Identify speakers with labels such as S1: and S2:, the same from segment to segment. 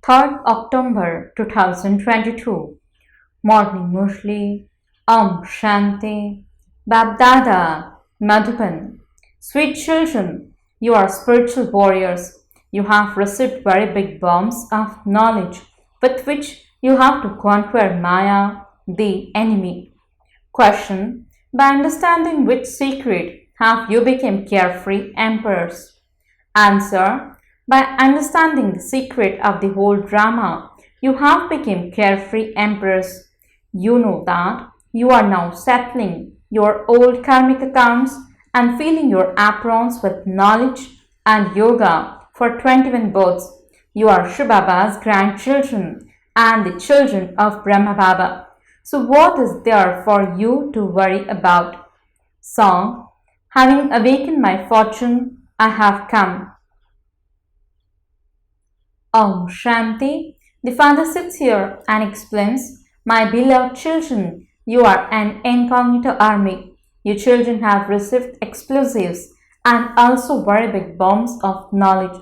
S1: 3rd October 2022. Morning Murli, Shanti, BapDada, Madhuban. Sweet children, you are spiritual warriors. You have received very big bombs of knowledge with which you have to conquer Maya, the enemy. Question: by understanding which secret have you become carefree emperors? Answer: by understanding the secret of the whole drama, you have become carefree emperors. You know that you are now settling your old karmic accounts and filling your aprons with knowledge and yoga for 21 births. You are Shivbaba's grandchildren and the children of Brahma Baba. So what is there for you to worry about? Song: having awakened my fortune, I have come. Shanti. The father sits here and explains, my beloved children, you are an incognito army. You children have received explosives and also very big bombs of knowledge.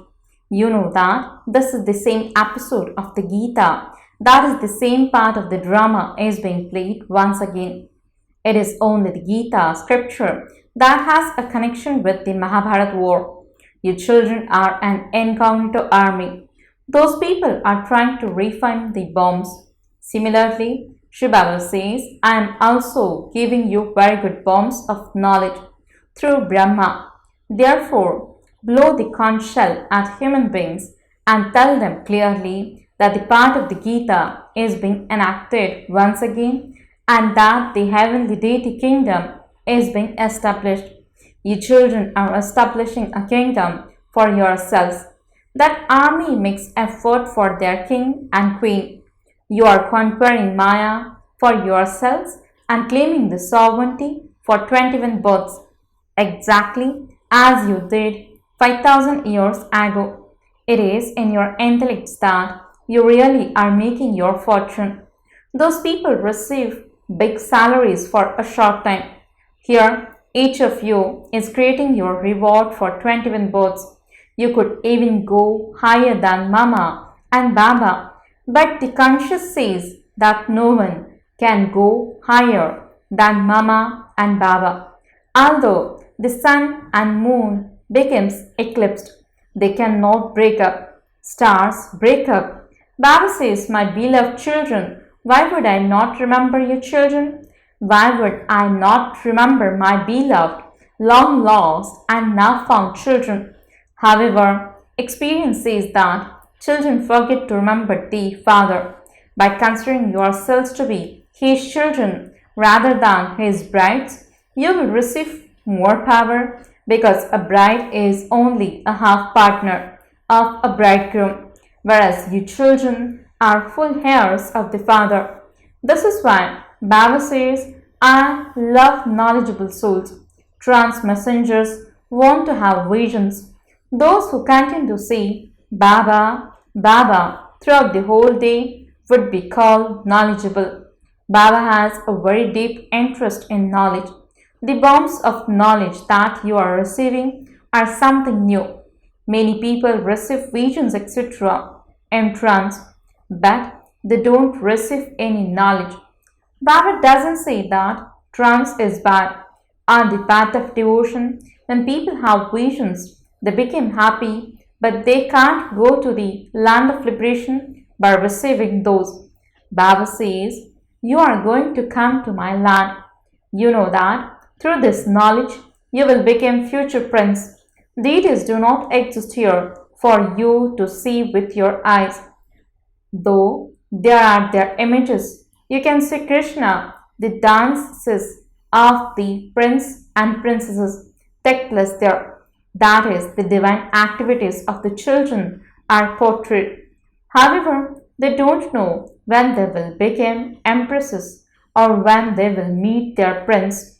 S1: You know that this is the same episode of the Gita. That is the same part of the drama is being played once again. It is only the Gita scripture that has a connection with the Mahabharata war. You children are an incognito army. Those people are trying to refine the bombs. Similarly, Shivbaba says, I am also giving you very good bombs of knowledge through Brahma. Therefore, blow the conch shell at human beings and tell them clearly that the part of the Gita is being enacted once again and that the heavenly deity kingdom is being established. You children are establishing a kingdom for yourselves. That army makes effort for their king and queen. You are conquering Maya for yourselves and claiming the sovereignty for 21 births, exactly as you did 5,000 years ago. It is in your intellect that you really are making your fortune. Those people receive big salaries for a short time. Here, each of you is creating your reward for 21 births. You could even go higher than Mama and Baba, but the conscious says that no one can go higher than Mama and Baba. Although the sun and moon becomes eclipsed, they cannot break up. Stars break up. Baba says, my beloved children, why would I not remember you children? Why would I not remember my beloved, long lost and now found children? However, experience says that children forget to remember the Father. By considering yourselves to be His children rather than His brides, you will receive more power because a bride is only a half partner of a bridegroom, whereas you children are full heirs of the Father. This is why Baba says, I love knowledgeable souls. Trance messengers want to have visions. Those who continue to say Baba, Baba throughout the whole day would be called knowledgeable. Baba has a very deep interest in knowledge. The bombs of knowledge that you are receiving are something new. Many people receive visions, etc. in trance, but they don't receive any knowledge. Baba doesn't say that trance is bad. On the path of devotion, when people have visions, they become happy, but they can't go to the land of liberation by receiving those. Baba says, you are going to come to my land. You know that through this knowledge, you will become future prince. Deities do not exist here for you to see with your eyes. Though there are their images, you can see Krishna, the dances of the prince and princesses take place there. That is, the divine activities of the children are portrayed. However, they don't know when they will become empresses or when they will meet their prince.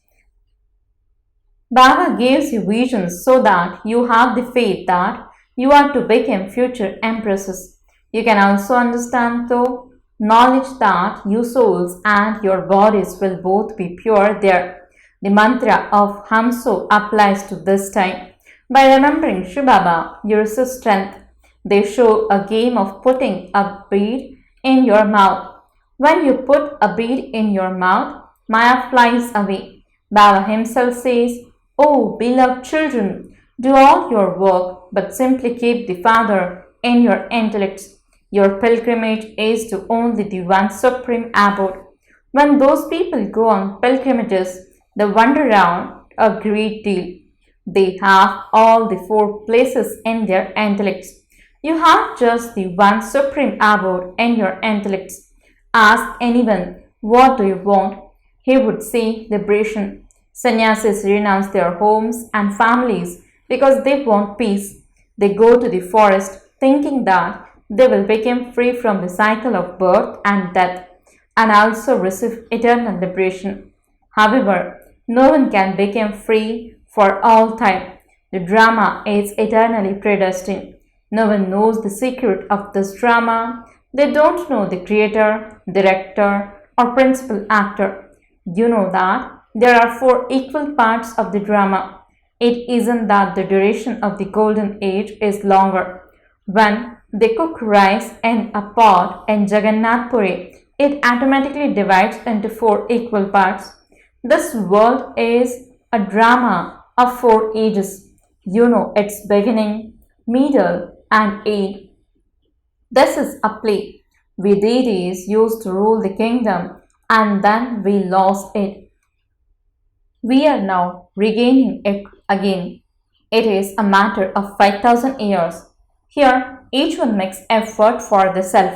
S1: Baba gives you visions so that you have the faith that you are to become future empresses. You can also understand though knowledge that you souls and your bodies will both be pure there. The mantra of Hamso applies to this time. By remembering Shivbaba, you receive strength. They show a game of putting a bead in your mouth. When you put a bead in your mouth, Maya flies away. Baba himself says, "Oh, beloved children, do all your work, but simply keep the Father in your intellects. Your pilgrimage is to only the one supreme abode." When those people go on pilgrimages, they wander around a great deal. They have all the four places in their intellects. You have just the one supreme abode in your intellects. Ask anyone, "What do you want?" He would say, "Liberation." Sannyasis renounce their homes and families because they want peace. They go to the forest thinking that they will become free from the cycle of birth and death and also receive eternal liberation. However, no one can become free for all time. The drama is eternally predestined. No one knows the secret of this drama. They don't know the creator, director, or principal actor. You know that there are four equal parts of the drama. It isn't that the duration of the golden age is longer. When they cook rice in a pot in Jagannath Puri, it automatically divides into four equal parts. This world is a drama of four ages. You know its beginning, middle, and end. This is a play. We deities used to rule the kingdom and then we lost it. We are now regaining it again. It is a matter of 5,000 years. Here, each one makes effort for the self.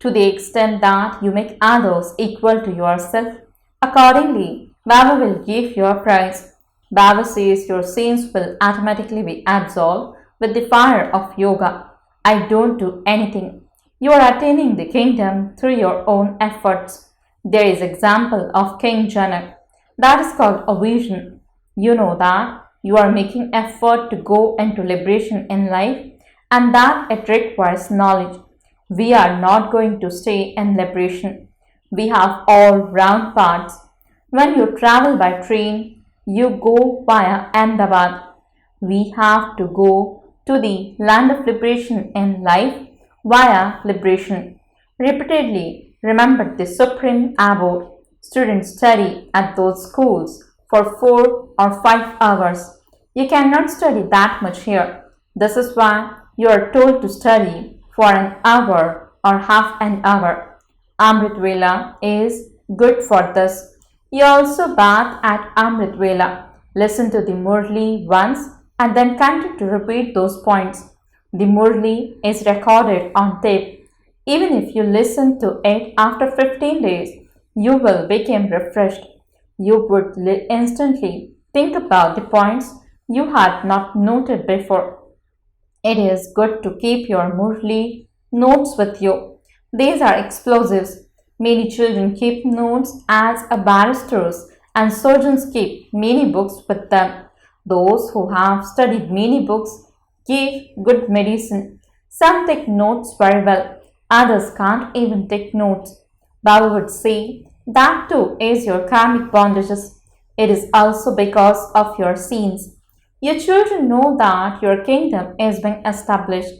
S1: To the extent that you make others equal to yourself, accordingly, Baba will give you a prize. Baba says your sins will automatically be absolved with the fire of yoga. I don't do anything. You are attaining the kingdom through your own efforts. There is example of King Janak. That is called a vision. You know that you are making effort to go into liberation in life and that it requires knowledge. We are not going to stay in liberation. We have all round paths. When you travel by train, you go via Ahmedabad. We have to go to the land of liberation in life via liberation. Repeatedly remember the supreme abode. Students study at those schools for 4 or 5 hours. You cannot study that much here. This is why you are told to study for an hour or half an hour. Amrit Vela is good for this. You also bath at Amrit Vela. Listen to the Murli once and then continue to repeat those points. The Murli is recorded on tape. Even if you listen to it after 15 days, you will become refreshed. You would instantly think about the points you had not noted before. It is good to keep your Murli notes with you. These are explosives. Many children keep notes as a barristers and surgeons keep many books with them. Those who have studied many books give good medicine. Some take notes very well. Others can't even take notes. Baba would say, that too is your karmic bondages. It is also because of your sins. Your children know that your kingdom is being established.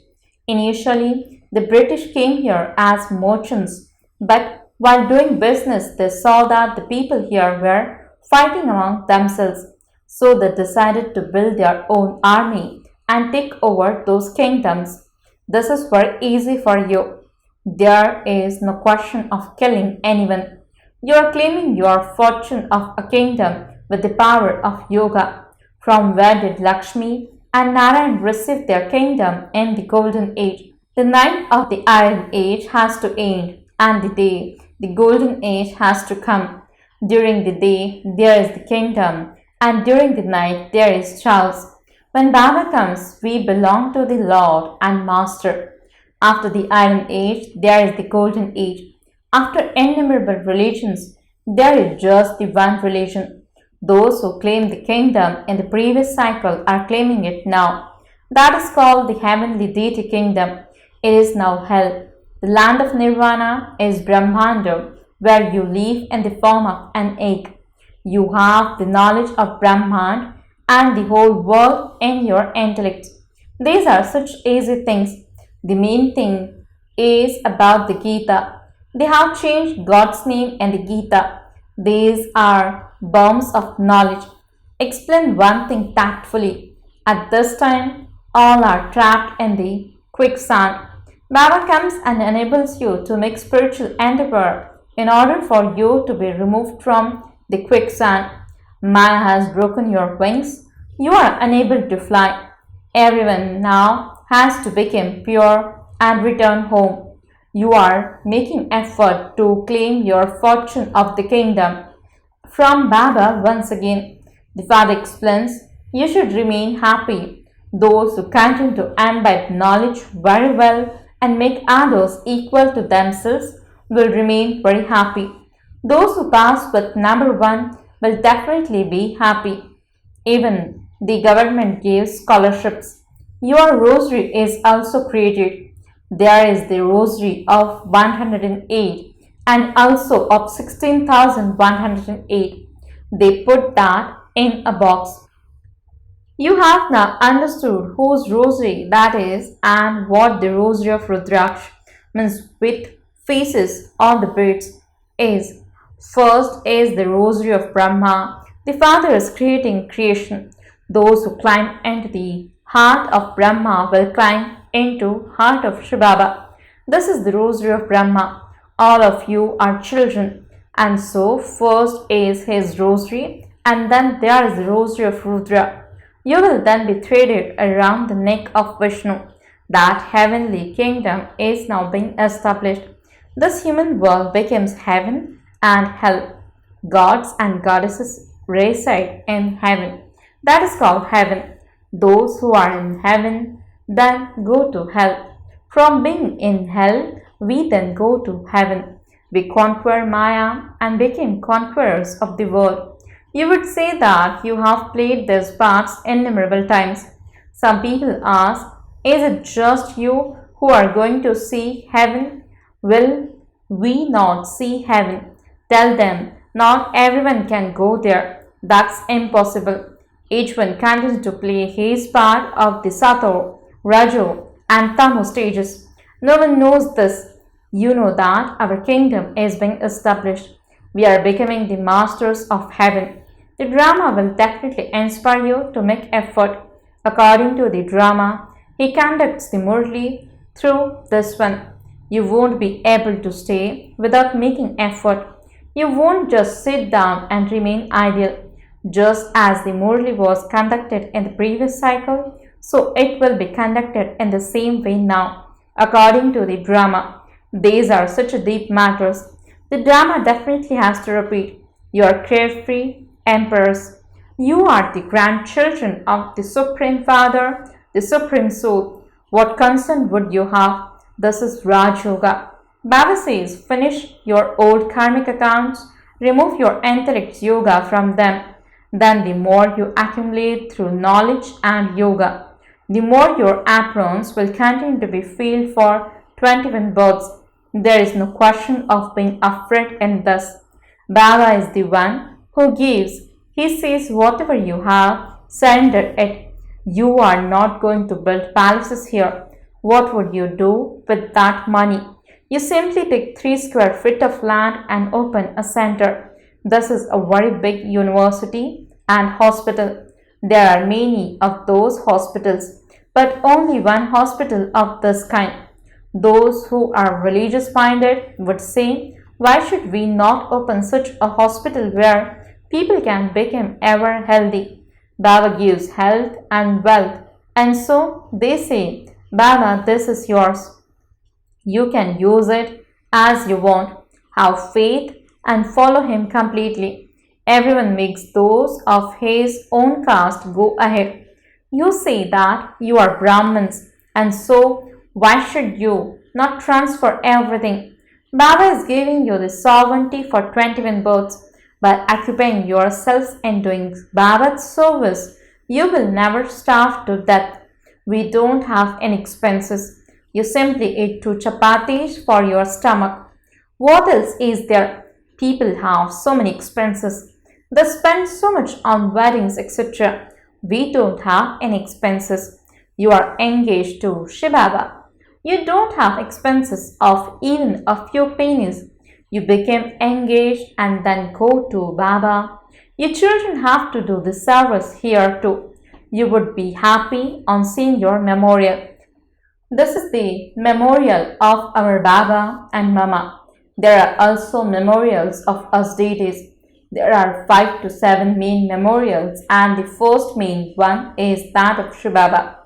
S1: Initially, the British came here as merchants, but while doing business, they saw that the people here were fighting among themselves. So they decided to build their own army and take over those kingdoms. This is very easy for you. There is no question of killing anyone. You are claiming your fortune of a kingdom with the power of yoga. From where did Lakshmi and Narayan receive their kingdom in the golden age? The night of the iron age has to end, and the golden age has to come. During the day, there is the kingdom, and during the night, there is Charles. When Baba comes, we belong to the Lord and Master. After the iron age, there is the golden age. After innumerable religions, there is just the one religion. Those who claimed the kingdom in the previous cycle are claiming it now. That is called the heavenly deity kingdom. It is now hell. The land of nirvana is Brahmanda, where you live in the form of an egg. You have the knowledge of Brahman and the whole world in your intellect. These are such easy things. The main thing is about the Gita. They have changed God's name in the Gita. These are bombs of knowledge. Explain one thing tactfully. At this time, all are trapped in the quicksand. Baba comes and enables you to make spiritual endeavor in order for you to be removed from the quicksand. Maya has broken your wings. You are unable to fly. Everyone now has to become pure and return home. You are making effort to claim your fortune of the kingdom. From Baba once again, the father explains, you should remain happy. Those who continue to imbibe knowledge very well and make others equal to themselves will remain very happy. Those who pass with number one will definitely be happy. Even the government gives scholarships. Your rosary is also created. There is the rosary of 108 and also of 16,108. They put that in a box. You have now understood whose rosary that is and what the rosary of Rudraksh means with faces on the birds is. First is the rosary of Brahma. The Father is creating creation. Those who climb into the heart of Brahma will climb into heart of shivbaba. This is the rosary of Brahma. All of you are children. And so first is his rosary and then there is the rosary of Rudra. You will then be threaded around the neck of Vishnu. That heavenly kingdom is now being established. This human world becomes heaven and hell. Gods and goddesses reside in heaven. That is called heaven. Those who are in heaven then go to hell. From being in hell, we then go to heaven. We conquer Maya and became conquerors of the world. You would say that you have played these parts innumerable times. Some people ask, is it just you who are going to see heaven? Will we not see heaven? Tell them, not everyone can go there. That's impossible. Each one continues to play his part of the Sato, Rajo and Tamo stages. No one knows this. You know that our kingdom is being established. We are becoming the masters of heaven. The drama will definitely inspire you to make effort. According to the drama, he conducts the Murli through this one. You won't be able to stay without making effort. You won't just sit down and remain idle. Just as the Murli was conducted in the previous cycle, so it will be conducted in the same way now. According to the drama, these are such deep matters. The drama definitely has to repeat. You are carefree emperors. You are the grandchildren of the Supreme Father, the Supreme Soul. What concern would you have? This is Raj Yoga. Baba says, finish your old karmic accounts, remove your intellect's yoga from them. Then the more you accumulate through knowledge and yoga, the more your aprons will continue to be filled for 21 births. There is no question of being afraid in this. Baba is the one who gives. He says, whatever you have, surrender it. You are not going to build palaces here. What would you do with that money? You simply take 3 square feet of land and open a center. This is a very big university and hospital. There are many of those hospitals, but only one hospital of this kind. Those who are religious minded would say, why should we not open such a hospital where people can become ever healthy? Baba gives health and wealth, and so they say, Baba, this is yours. You can use it as you want. Have faith and follow him completely. Everyone makes those of his own caste go ahead. You say that you are Brahmins, and so why should you not transfer everything? Baba is giving you the sovereignty for 21 births. By occupying yourselves in doing Baba's service, you will never starve to death. We don't have any expenses. You simply eat 2 chapatis for your stomach. What else is there? People have so many expenses. They spend so much on weddings, etc. We don't have any expenses. You are engaged to shivbaba. You don't have expenses of even a few pennies. You become engaged and then go to Baba. Your children have to do the service here too. You would be happy on seeing your memorial. This is the memorial of our Baba and Mama. There are also memorials of us deities. There are 5 to 7 main memorials, and the first main one is that of shivbaba.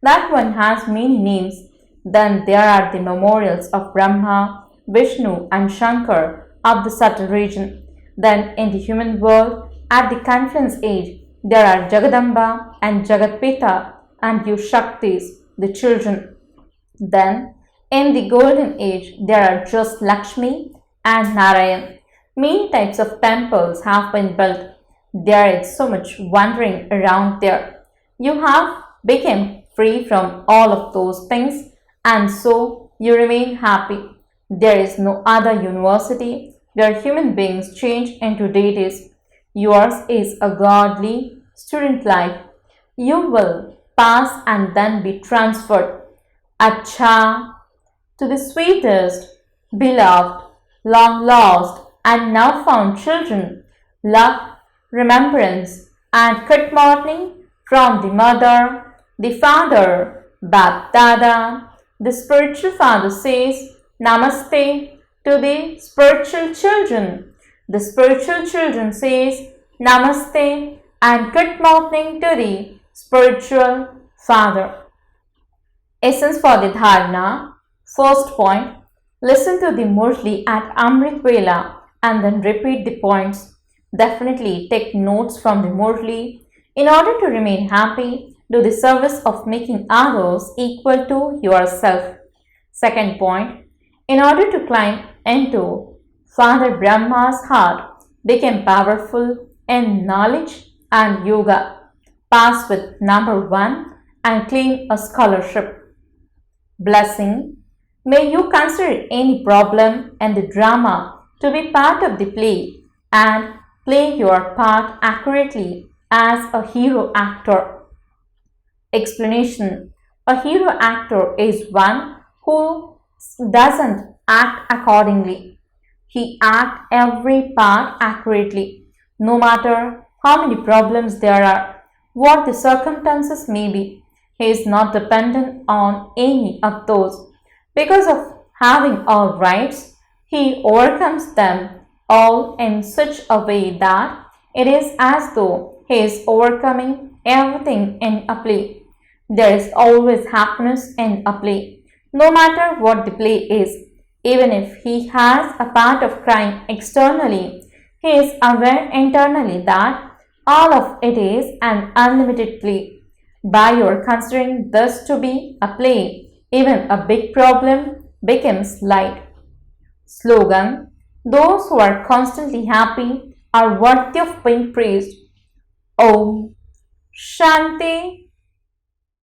S1: That one has many names. Then there are the memorials of Brahma, Vishnu, and Shankar of the subtle region. Then in the human world, at the conference age, there are Jagadamba and Jagatpita and you Shaktis, the children. Then, in the golden age, there are just Lakshmi and Narayan. Many types of temples have been built. There is so much wandering around there. You have become free from all of those things and so you remain happy. There is no other university where human beings change into deities. Yours is a godly student life. You will pass and then be transferred. Acha, to the sweetest, beloved, long lost, and now found children, love, remembrance, and good morning from the mother, the father, BapDada. The spiritual father says Namaste to the spiritual children. The spiritual children says Namaste and good morning to the spiritual father. Essence for the dharana. First point, listen to the Murli at Amrit Vela and then repeat the points. Definitely take notes from the Murli. In order to remain happy, do the service of making others equal to yourself. Second point, in order to climb into Father Brahma's heart, become powerful in knowledge and yoga. Pass with number 1 and claim a scholarship. Blessing. May you consider any problem in the drama to be part of the play and play your part accurately as a hero actor. Explanation. A hero actor is one who doesn't act accordingly. He acts every part accurately, no matter how many problems there are, what the circumstances may be. He is not dependent on any of those. Because of having all rights, he overcomes them all in such a way that it is as though he is overcoming everything in a play. There is always happiness in a play, no matter what the play is. Even if he has a part of crying externally, he is aware internally that all of it is an unlimited play. By your considering this to be a play, even a big problem becomes light. Slogan. Those who are constantly happy are worthy of being praised. Om Shanti